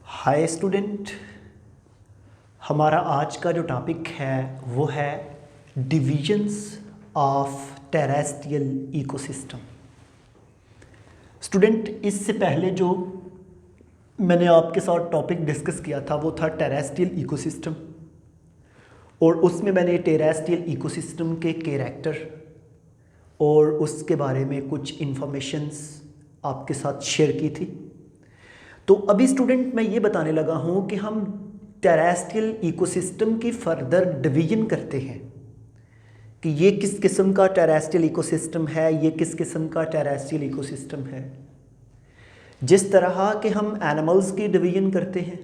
Hi student, हमारा आज का जो टॉपिक है वो है divisions of terrestrial ecosystem. Student, इससे पहले जो मैंने आपके साथ टॉपिक डिस्कस किया था वो था टेरेस्ट्रियल इकोसिस्टम, और उसमें मैंने टेरेस्ट्रियल इकोसिस्टम के कैरेक्टर और उसके बारे में कुछ इन्फॉर्मेशंस आपके साथ शेयर की थी। तो अभी स्टूडेंट मैं ये बताने लगा हूँ कि हम टेरेस्ट्रियल इकोसिस्टम की फर्दर डिवीजन करते हैं कि ये किस किस्म का टेरेस्ट्रियल इकोसिस्टम है, ये किस किस्म का टेरेस्ट्रियल इकोसिस्टम है। जिस तरह के हम एनिमल्स की डिवीजन करते हैं,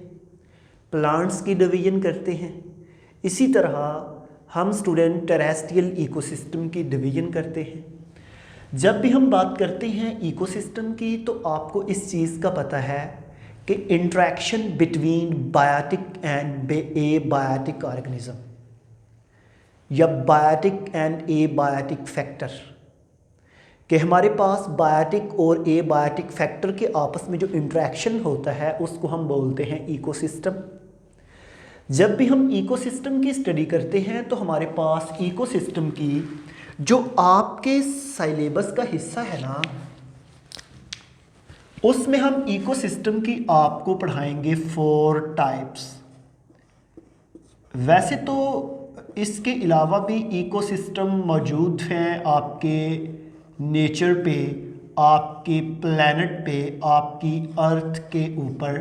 प्लांट्स की डिवीजन करते हैं, इसी तरह हम स्टूडेंट टेरेस्ट्रियल इकोसिस्टम की डिवीजन करते हैं। जब भी हम बात करते हैं इकोसिस्टम की तो आपको इस चीज़ का पता है कि interaction between biotic and abiotic organism या biotic and abiotic factor, कि हमारे पास बायोटिक और ए बायोटिक फैक्टर के आपस में जो इंट्रैक्शन होता है उसको हम बोलते हैं इकोसिस्टम। जब भी हम इकोसिस्टम की स्टडी करते हैं तो हमारे पास इकोसिस्टम की जो आपके सिलेबस का हिस्सा है ना, उसमें हम इकोसिस्टम की आपको पढ़ाएंगे 4 टाइप्स। वैसे तो इसके अलावा भी इकोसिस्टम मौजूद हैं आपके नेचर पे, आपके प्लैनेट पे, आपकी अर्थ के ऊपर,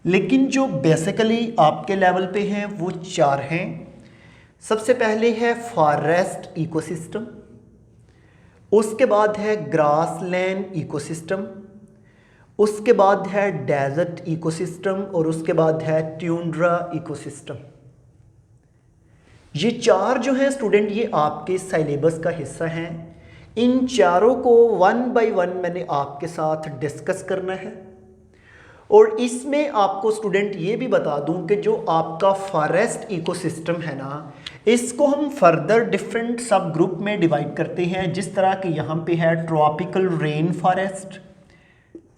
लेकिन जो बेसिकली आपके लेवल पे हैं वो 4 हैं। सबसे पहले है फॉरेस्ट इकोसिस्टम, उसके बाद है ग्रासलैंड इकोसिस्टम, उसके बाद है डेजर्ट इकोसिस्टम और उसके बाद है ट्यूंड्रा इकोसिस्टम। ये 4 जो हैं स्टूडेंट ये आपके सिलेबस का हिस्सा हैं। इन चारों को 1 बाय 1 मैंने आपके साथ डिस्कस करना है, और इसमें आपको स्टूडेंट ये भी बता दूं कि जो आपका फॉरेस्ट इकोसिस्टम है ना, इसको हम फर्दर डिफरेंट सब ग्रुप में डिवाइड करते हैं। जिस तरह के यहाँ पे है tropical rain forest,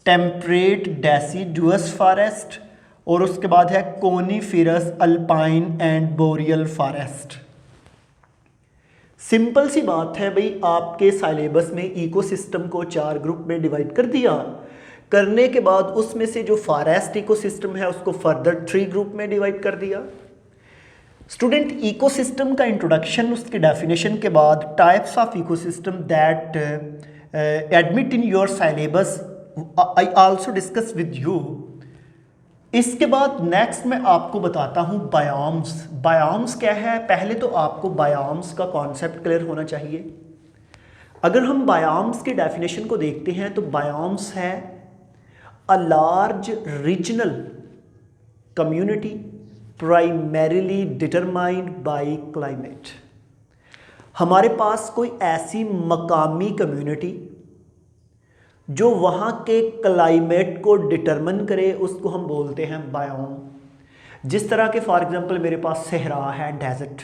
temperate deciduous forest, और उसके बाद है coniferous alpine and boreal forest. Simple सी बात है भाई, आपके सिलेबस में इकोसिस्टम को 4 ग्रुप में डिवाइड कर दिया, करने के बाद उसमें से जो फॉरेस्ट इकोसिस्टम है उसको फर्दर 3 ग्रुप में डिवाइड कर दिया। स्टूडेंट, इकोसिस्टम का इंट्रोडक्शन, उसके डेफिनेशन के बाद types of ecosystem that admit in your syllabus I also discuss with you. इसके बाद नेक्स्ट मैं आपको बताता हूँ बायोम्स। बायोम्स क्या है, पहले तो आपको बायोम्स का कॉन्सेप्ट क्लियर होना चाहिए। अगर हम बायोम्स के डेफिनेशन को देखते हैं तो बायोम्स है a large regional community primarily determined by climate. हमारे पास कोई ऐसी मकामी कम्युनिटी जो वहाँ के क्लाइमेट को डिटरमिन करे, उसको हम बोलते हैं बायोम। जिस तरह के फॉर एग्जांपल मेरे पास सहरा है, डेजर्ट।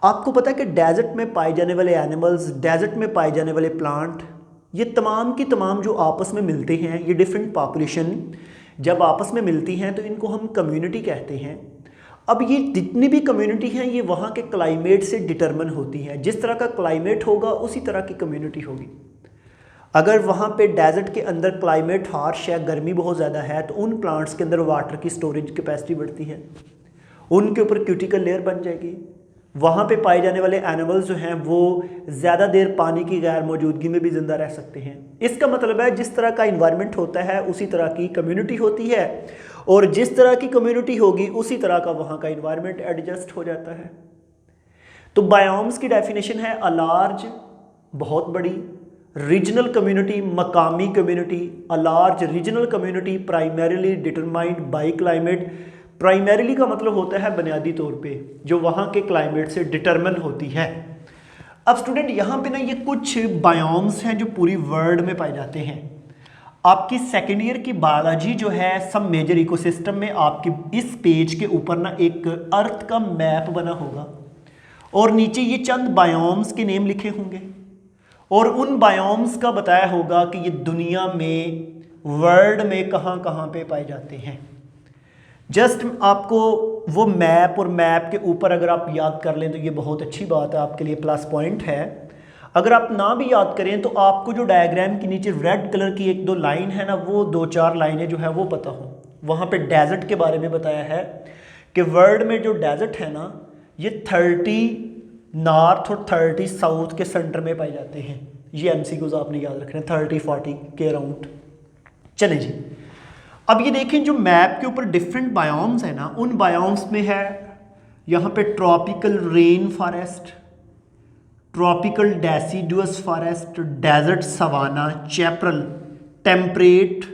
आपको पता है कि डेजर्ट में पाए जाने वाले एनिमल्स, डेजर्ट में पाए जाने वाले प्लांट, ये तमाम की तमाम जो आपस में मिलते हैं, ये डिफरेंट पॉपुलेशन जब आपस में मिलती हैं तो इनको हम कम्युनिटी कहते हैं। अब ये जितनी भी कम्युनिटी हैं ये वहाँ के क्लाइमेट से डिटरमिन होती हैं। जिस तरह का क्लाइमेट होगा उसी तरह की कम्युनिटी होगी। अगर वहाँ पे डेजर्ट के अंदर क्लाइमेट हार्श है, गर्मी बहुत ज़्यादा है, तो उन प्लांट्स के अंदर वाटर की स्टोरेज कैपेसिटी बढ़ती है, उनके ऊपर क्यूटिकल लेयर बन जाएगी। वहाँ पे पाए जाने वाले एनिमल्स जो हैं वो ज़्यादा देर पानी की गैर मौजूदगी में भी ज़िंदा रह सकते हैं। इसका मतलब है जिस तरह का इन्वायरमेंट होता है उसी तरह की कम्युनिटी होती है, और जिस तरह की कम्युनिटी होगी उसी तरह का वहाँ का इन्वायरमेंट एडजस्ट हो जाता है। तो बायोम्स की डेफिनेशन है अ लार्ज, बहुत बड़ी, रीजनल कम्युनिटी, मकामी community, a large regional community primarily determined by climate. Primarily का मतलब होता है बुनियादी तौर पे जो वहाँ के क्लाइमेट से डिटरमिन होती है। अब स्टूडेंट यहाँ पे ना ये कुछ बायोम्स हैं जो पूरी वर्ल्ड में पाए जाते हैं। आपकी सेकेंड ईयर की बायोलॉजी जो है सब मेजर इकोसिस्टम में, आपकी इस पेज के ऊपर ना एक अर्थ का मैप बना होगा और नीचे ये चंद बायोम्स के नेम लिखे होंगे, और उन बायोम्स का बताया होगा कि ये दुनिया में वर्ल्ड में कहाँ कहाँ पे पाए जाते हैं। जस्ट आपको वो मैप और मैप के ऊपर अगर आप याद कर लें तो ये बहुत अच्छी बात है, आपके लिए प्लस पॉइंट है। अगर आप ना भी याद करें तो आपको जो डायग्राम के नीचे रेड कलर की एक दो लाइन है ना, वो 2-4 लाइनें जो है वो पता हो। वहाँ पे डेजर्ट के बारे में बताया है कि वर्ल्ड में जो डेजर्ट है ना, ये 30 नॉर्थ और 30 साउथ के सेंटर में पाए जाते हैं। ये एमसीक्यूज आपने याद रखने, 30-40 के अराउंड। चले जी, अब ये देखें जो मैप के ऊपर डिफरेंट बायोम्स है ना, उन बायोम्स में है यहाँ पे tropical rain forest, tropical deciduous forest, desert savanna, chaparral, temperate.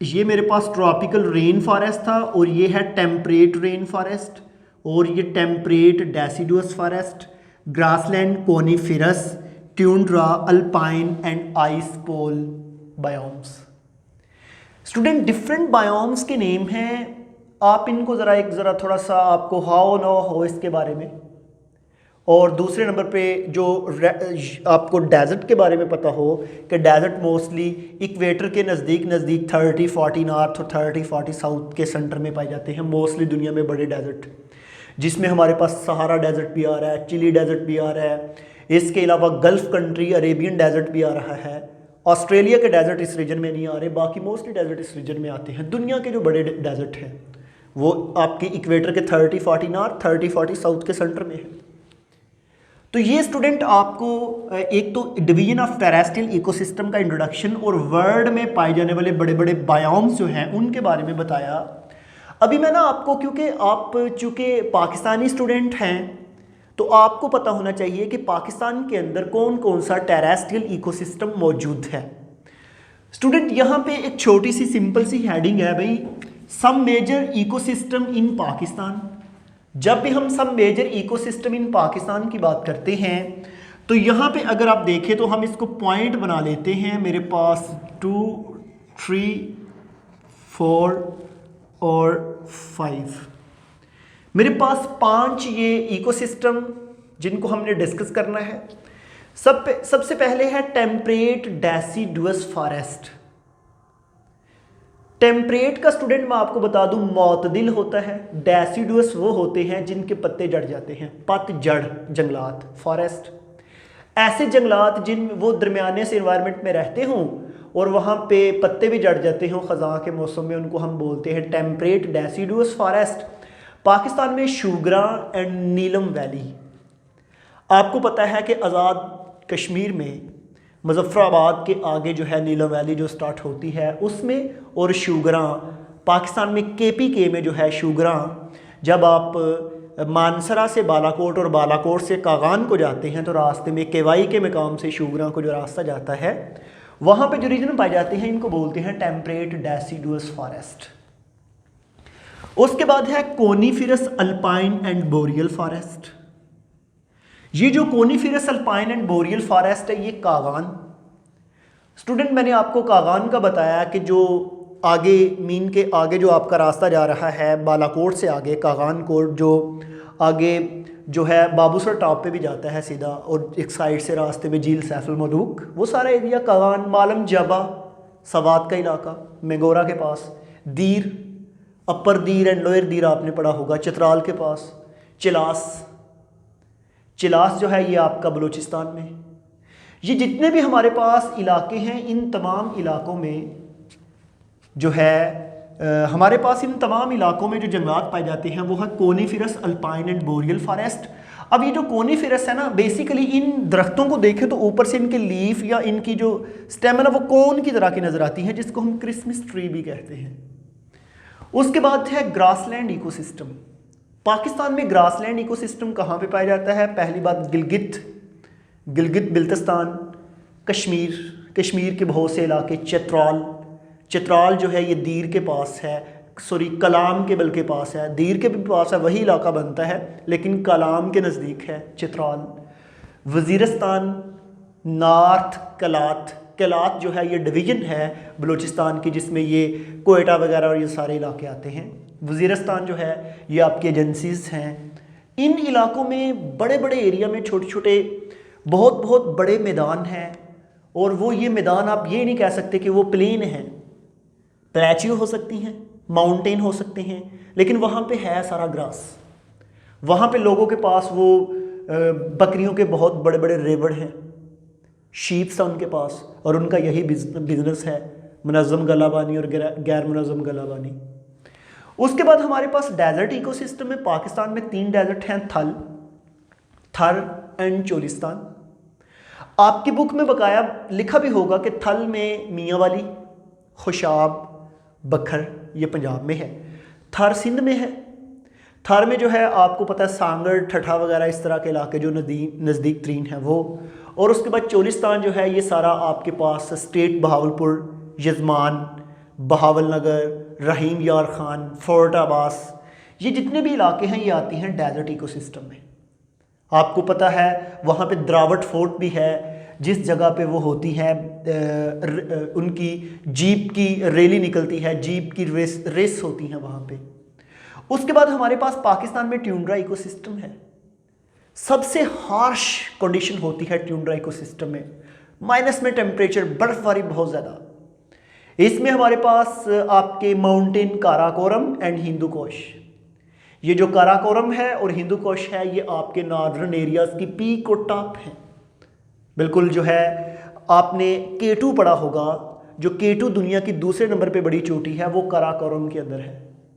ये मेरे पास ट्रॉपिकल रेन फॉरेस्ट था और ये है टेम्परेट रेन फॉरेस्ट, और ये temperate deciduous forest, grassland, coniferous, tundra, alpine and ice pole biomes. Student different biomes के नेम हैं, आप इनको ज़रा थोड़ा सा आपको हाउ नो हो इसके बारे में, और दूसरे नंबर पे जो आपको डेजर्ट के बारे में पता हो कि डेजर्ट मोस्टली इक्वेटर के नज़दीक 30-40 नॉर्थ और 30-40 साउथ के सेंटर में पाए जाते हैं मोस्टली दुनिया में बड़े डेजर्ट, जिसमें हमारे पास सहारा डेजर्ट भी आ रहा है, चिली डेजर्ट भी आ रहा है, इसके अलावा गल्फ़ कंट्री अरेबियन डेजर्ट भी आ रहा है। ऑस्ट्रेलिया के डेजर्ट इस रीजन में नहीं आ रहे, बाकी मोस्टली डेजर्ट इस रीजन में आते हैं। दुनिया के जो बड़े डेजर्ट हैं वो आपके इक्वेटर के 30-40 नॉर्थ 30-40 साउथ के सेंटर में है। तो ये स्टूडेंट आपको एक तो डिवीजन ऑफ टेरेस्ट्रियल इकोसिस्टम का इंट्रोडक्शन और वर्ल्ड में पाए जाने वाले बड़े बड़े बायोम्स जो हैं उनके बारे में बताया। अभी मैं ना आपको, क्योंकि आप चूँकि पाकिस्तानी स्टूडेंट हैं तो आपको पता होना चाहिए कि पाकिस्तान के अंदर कौन कौन सा टेरेस्ट्रियल इकोसिस्टम मौजूद है। स्टूडेंट यहाँ पे एक छोटी सी सिंपल सी हेडिंग है भाई, some major ecosystem in Pakistan. जब भी हम सब मेजर इकोसिस्टम इन पाकिस्तान की बात करते हैं तो यहाँ पे अगर आप देखें तो हम इसको पॉइंट बना लेते हैं। मेरे पास 2, 3, 4 और 5, मेरे पास 5 ये इकोसिस्टम जिनको हमने डिस्कस करना है। सबसे पहले है टेम्परेट डेसिडुअस फॉरेस्ट। टेम्परेट का स्टूडेंट मैं आपको बता दूं मोतदिल होता है, डेसिडुअस वो होते हैं जिनके पत्ते जड़ जाते हैं, पतझड़ जंगलात, फॉरेस्ट। ऐसे जंगलात जिन वो दरमियाने से इन्वायरमेंट में रहते हों और वहाँ पे पत्ते भी जड़ जाते हों ख़ज़ां के मौसम में, उनको हम बोलते हैं टेम्परेट डेसिडुअस फॉरेस्ट। पाकिस्तान में शुगरा एंड नीलम वैली, आपको पता है कि आज़ाद कश्मीर में मुज़फ़्फ़राबाद के आगे जो है नीलम वैली जो स्टार्ट होती है उसमें, और शुगरा पाकिस्तान में KPK में जो है शुगरा, जब आप मानसरा से बालाकोट और बालाकोट से कागान को जाते हैं तो रास्ते में केवाई के मकाम से शुगरा को जो रास्ता जाता है वहाँ पे जो रीजन पाए जाते हैं इनको बोलते हैं टेम्परेट डेसिडुअस फॉरेस्ट। उसके बाद है coniferous alpine and boreal forest. ये जो coniferous alpine and boreal forest है ये कागान, स्टूडेंट मैंने आपको कागान का बताया कि जो आगे मीन के आगे जो आपका रास्ता जा रहा है बालाकोट से आगे कागान कोट, जो आगे जो है बाबूसर टॉप पे भी जाता है सीधा, और एक साइड से रास्ते में झील सैफुल मलूक, वो सारा एरिया कागान, मालम जबा सवात का इलाका, मेगोरा के पास, दीर, अपर दीर एंड लोअर दीर आपने पढ़ा होगा, चित्राल के पास, चिलास जो है ये आपका बलूचिस्तान में। ये जितने भी हमारे पास इलाके हैं इन तमाम इलाकों में जो है हमारे पास इन तमाम इलाकों में जो जंगलात पाए जाते हैं वो है coniferous alpine and boreal forest. अब ये जो कोनिफेरस है ना, बेसिकली इन दरख्तों को देखें तो ऊपर से इनके लीफ या इनकी जो स्टेम है ना वो कोन की तरह की नज़र आती है, जिसको हम क्रिसमस ट्री भी कहते हैं। उसके बाद है ग्रासलैंड इकोसिस्टम। पाकिस्तान में ग्रासलैंड इकोसिस्टम कहाँ पे पाया जाता है? पहली बात गिलगित बिल्तिस्तान, कश्मीर के बहुत से इलाके, चित्राल जो है ये दीर के पास है, कलाम के बल के पास है, दीर के भी पास है, वही इलाका बनता है लेकिन कलाम के नज़दीक है चित्राल। वज़ीरिस्तान, नॉर्थ कलात जो है ये डिवीज़न है बलूचिस्तान की जिसमें ये कोयटा वगैरह और ये सारे इलाके आते हैं। वज़ीरिस्तान जो है ये आपकी एजेंसीज़ हैं। इन इलाकों में बड़े बड़े एरिया में छोटे छोटे बहुत बड़े मैदान हैं और वो ये मैदान आप ये नहीं कह सकते कि वो प्लेन है, प्लेचियो हो सकती हैं, माउंटेन हो सकते हैं, लेकिन वहाँ पे है सारा ग्रास। वहाँ पे लोगों के पास वो बकरियों के बहुत बड़े बड़े रेवड़ हैं, शीप्स हैं उनके पास, और उनका यही बिजनेस है, मुनज़्ज़म गलाबानी और गैर मुनज़्ज़म गलाबानी। उसके बाद हमारे पास डेजर्ट इकोसिस्टम है। पाकिस्तान में 3 डेजर्ट हैं, थल, थर एंड चोलिस्तान। आपकी बुक में बकाया लिखा भी होगा कि थल में मियांवाली, खुशाब, बखर, ये पंजाब में है। थर सिंध में है। थर में जो है आपको पता है सांगड़, ठठा वगैरह इस तरह के इलाके जो नज़दीक तरीन है वो। और उसके बाद चोलिस्तान जो है ये सारा आपके पास स्टेट बहावलपुर, यजमान, बहावल नगर, रहीम यार खान, फोर्ट अब्बास, ये जितने भी इलाके हैं ये आती हैं डेजर्ट इकोसिस्टम में। आपको पता है वहाँ पे द्रावट फोर्ट भी है, जिस जगह पे वो होती है उनकी जीप की रैली निकलती है, जीप की रेस होती है वहाँ पे। उसके बाद हमारे पास पाकिस्तान में ट्यूंड्रा इकोसिस्टम है। सबसे हार्श कंडीशन होती है ट्यूंड्रा इकोसिस्टम में, माइनस में टेम्परेचर, बर्फबारी बहुत ज़्यादा। इसमें हमारे पास आपके माउंटेन काराकोरम एंड हिंदू कोश। ये जो काराकोरम है और हिंदू कोश है ये आपके नॉर्दर्न एरियाज की पीक और टॉप है। बिल्कुल जो है आपने K2 पढ़ा होगा, जो K2 दुनिया की दूसरे नंबर पे बड़ी चोटी है वो काराकोरम के अंदर है,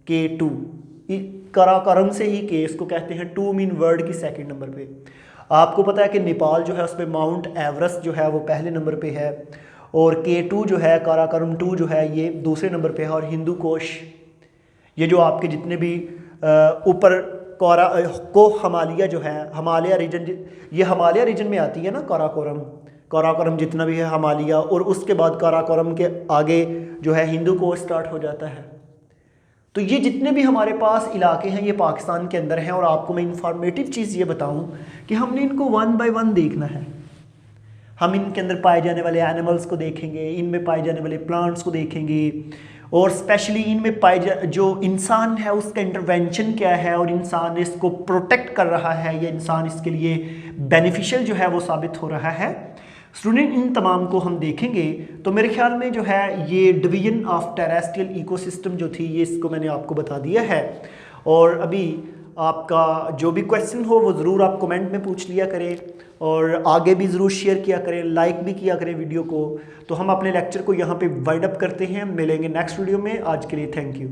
K2। काराकोरम से ही के इसको कहते हैं, 2 मीन वर्ल्ड की सेकंड नंबर पे। आपको पता है कि नेपाल जो है उस पर माउंट एवरेस्ट जो है वो पहले नंबर पे है, और K2 जो है, काराकोरम 2 जो है ये दूसरे नंबर पे है। और हिंदू कोश, ये जो आपके जितने भी ऊपर को हिमालय जो है, हिमालय रीजन, ये हिमालय रीजन में आती है ना काराकोरम। काराकोरम जितना भी है हिमालय, और उसके बाद काराकोरम के आगे जो है हिंदू कोश स्टार्ट हो जाता है। तो ये जितने भी हमारे पास इलाके हैं ये पाकिस्तान के अंदर हैं। और आपको मैं इंफॉर्मेटिव चीज़ ये बताऊं कि हमने इनको 1 बाय 1 देखना है। हम इनके अंदर पाए जाने वाले एनिमल्स को देखेंगे, इनमें पाए जाने वाले प्लांट्स को देखेंगे, और स्पेशली इनमें जो इंसान है उसका इंटरवेंशन क्या है, और इंसान इसको प्रोटेक्ट कर रहा है या इंसान इसके लिए बेनिफिशियल जो है वो साबित हो रहा है। स्टूडेंट, इन तमाम को हम देखेंगे। तो मेरे ख्याल में जो है ये डिवीजन ऑफ टेरेस्ट्रियल इकोसिस्टम जो थी ये इसको मैंने आपको बता दिया है। और अभी आपका जो भी क्वेश्चन हो वो ज़रूर आप कमेंट में पूछ लिया करें, और आगे भी ज़रूर शेयर किया करें, लाइक भी किया करें वीडियो को। तो हम अपने लेक्चर को यहाँ पे वाइंड अप करते हैं, मिलेंगे नेक्स्ट वीडियो में। आज के लिए थैंक यू।